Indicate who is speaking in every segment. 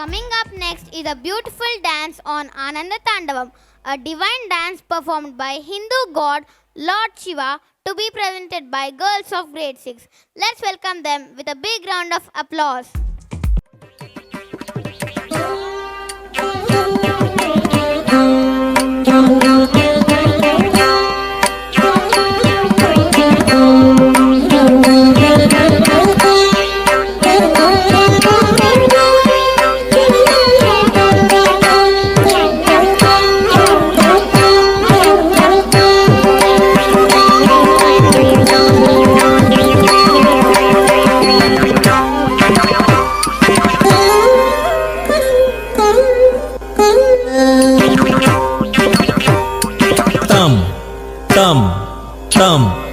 Speaker 1: Coming up next is a beautiful dance on Ananda Tandavam, a divine dance performed by Hindu god Lord Shiva to be presented by girls of grade 6. Let's welcome them with a big round of applause.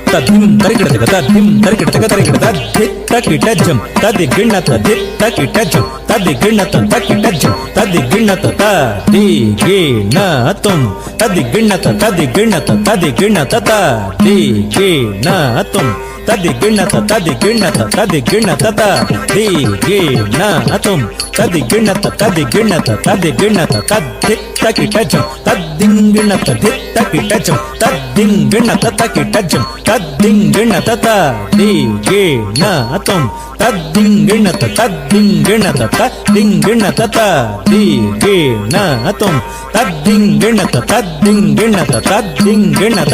Speaker 2: తద్దిం తరికిడతగ తద్దిం తరికిడతగ తరికిడత దిత్తకిటజం తదిగిణత దిత్తకిటజం తదిగిణత తకిటజం తదిగిణత తదిగిణతం తదిగిణత తదిగిణత తదిగిణత తదిగిణతం తదిగిణత తదిగిణత తదిగిణత తదిగిణతం తదిగిణత తదిగిణత తదిగిణత తద్దిత్తకిటజం తద్దింగిణత దిత్తకిటజం తద్దింగిణత తకిటజం తద్దింగిణత తదిగిణతం తద్దింగిణత తద్దింగిణత తద్దింగిణత తదిగిణతం తద్దింగిణత తద్దింగిణత తద్దింగిణత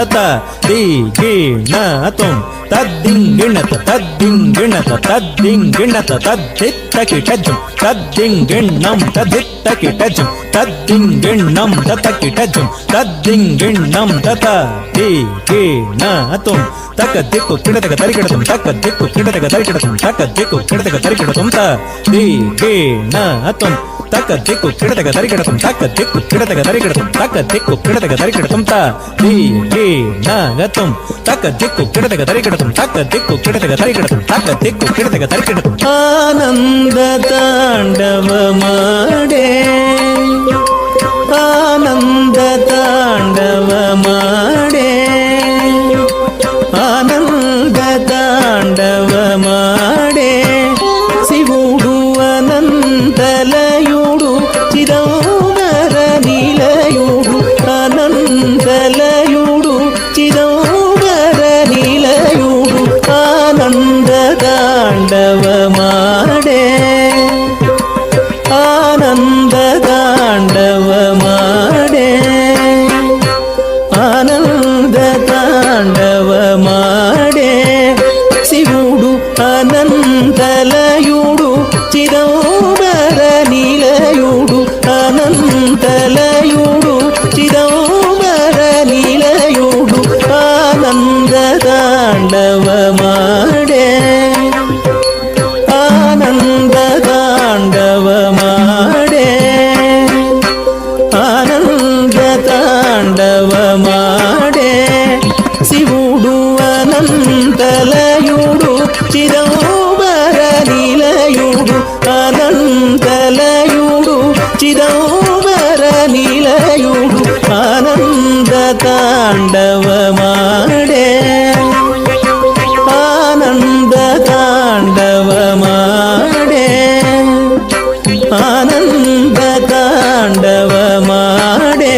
Speaker 2: తదిగిణతం తద్దింగిణత తద్దింగిణత తద్దింగిణత తద్దిత్తకిటజం తద్దింగిణం తద్దిత్తకిటజం తద్దింగిణం తతకిటజం తద్దింగిణం తతదిగిణతం తక దిక్కు కిడతగ తరికిడతం తక దిక్కు కిడతగ తరికిడతం తక దిక్కు కిడతగ తరికిడతం తదిగిణతం తక దిక్కు కిడతగ తరికిడతం తక దిక్కు కిడతగ తరికిడతం తక దిక్కు కిడతగ తరికిడతం తదిగిణతం తక దిక్కు కిడతగ తరికిడతం తక దిక్కు కిడతగ తరికిడతం తక దిక్కు కిడతగ తరికిడతం
Speaker 3: ఆనంద తాండవమాడే ఆనంద తాండవమాడే ఆనంద తాండవమాడే శివుడు అనంతలయుడు చిదంబర నిలయుడు అనంతలయుడు చిదంబర నిలయుడు ఆనంద తాండవమాడే ఆనంద తాండవమాడే ఆనంద తాండవమాడే శివుడు అనంతలయుడు చిదంబర నిలయుడు అనంతలయుడు చిదంబర నిలయుడు ఆనంద తాండవమాడే ఆనంద తాండవమాడే ఆనంద తాండవమాడే శివుడు అనంతలయుడు చిదంబర నిలయుడు అనంతలయుడు చిదంబర నిలయుడు ఆనంద తాండవమాడే ఆనంద తాండవమాడే ఆనంద తాండవమాడే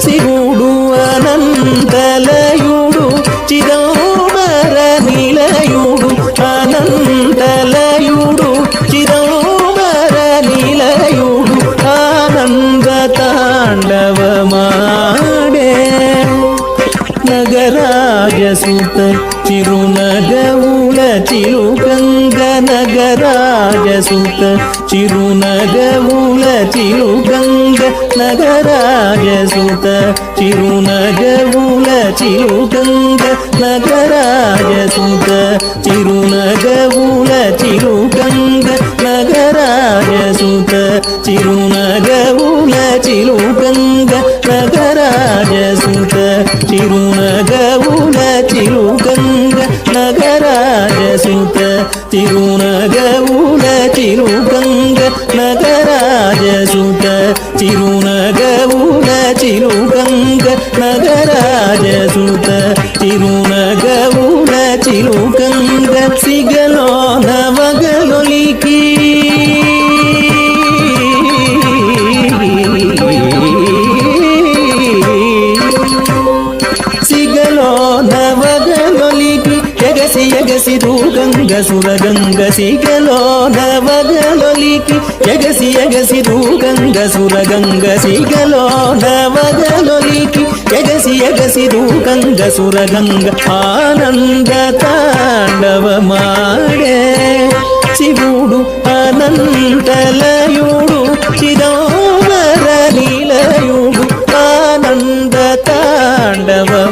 Speaker 3: శివుడు అనంతలయుడు చిదంబర నిలయుడు అనంతలయుడు చిదంబర నిలయుడు ఆనంద తాండవమాడే నగరాజసుత చిరునగవుల చిలుకంగ నగరాజసుత చిరునగవుల చిలుకంగ నగరాజసుత చిరునగవుల చిలుకంగ నగరాజసుత చిరునగవుల చిలుకంగ నగరాజసుత చిరునగవుల చిలుకంగ నగరాజసుత చిరునగవుల చిలుకంగ నగరాజసుత చిరునగవుల చిలుకంగ నగరాజసుత చిరునగవుల చిలుకంగ నగరాజసుత చిరునగవుల చిలుకంగ సిగలో నవగలొలికి సురగంగ సిగలో నవగలొలికి ఎగసి ఎగసి దూగంగ సురగంగ సిగలో నవగలొలికి ఎగసి ఎగసి దూగంగ సురగంగ ఆనంద తాండవమాడే శివుడు అనంతలయుడు చిదంబర నిలయుడు ఆనంద తాండవమాడే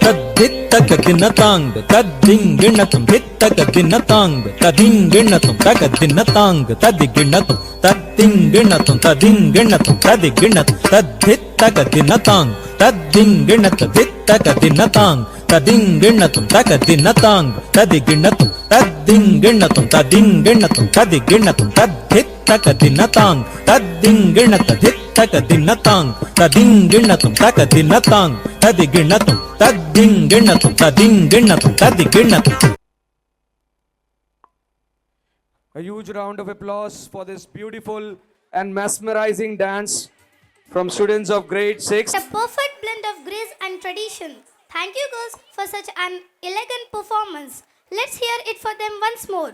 Speaker 2: తద్దిత్తక దిన తాంగ్ తద్దింగిణతం దిత్తక దిన తాంగ్ తదింగిణతం తక దిన తాంగ్ తదిగిణతం తద్దింగిణతం తదింగిణతం తదిగిణతం తద్దిత్తక దిన తాంగ్ తద్దింగిణత దిత్తక దిన తాంగ్ తదింగిణతం తక దిన తాంగ్ తదిగిణతం తద్దింగిణతం తదింగిణతం తదిగిణతం తద్దిత్తక దిన తాంగ్ తద్దింగిణత దిత్తక దిన తాంగ్ తదింగిణతం తక దిన తాంగ్ తదిగిణతం తద్దింగిణతం తదింగిణతం తదిగిణతం.
Speaker 4: A huge round of applause for this beautiful and mesmerizing dance from students of grade 6.
Speaker 1: A perfect blend of grace and tradition. Thank you girls for such an elegant performance. Let's hear it for them once more.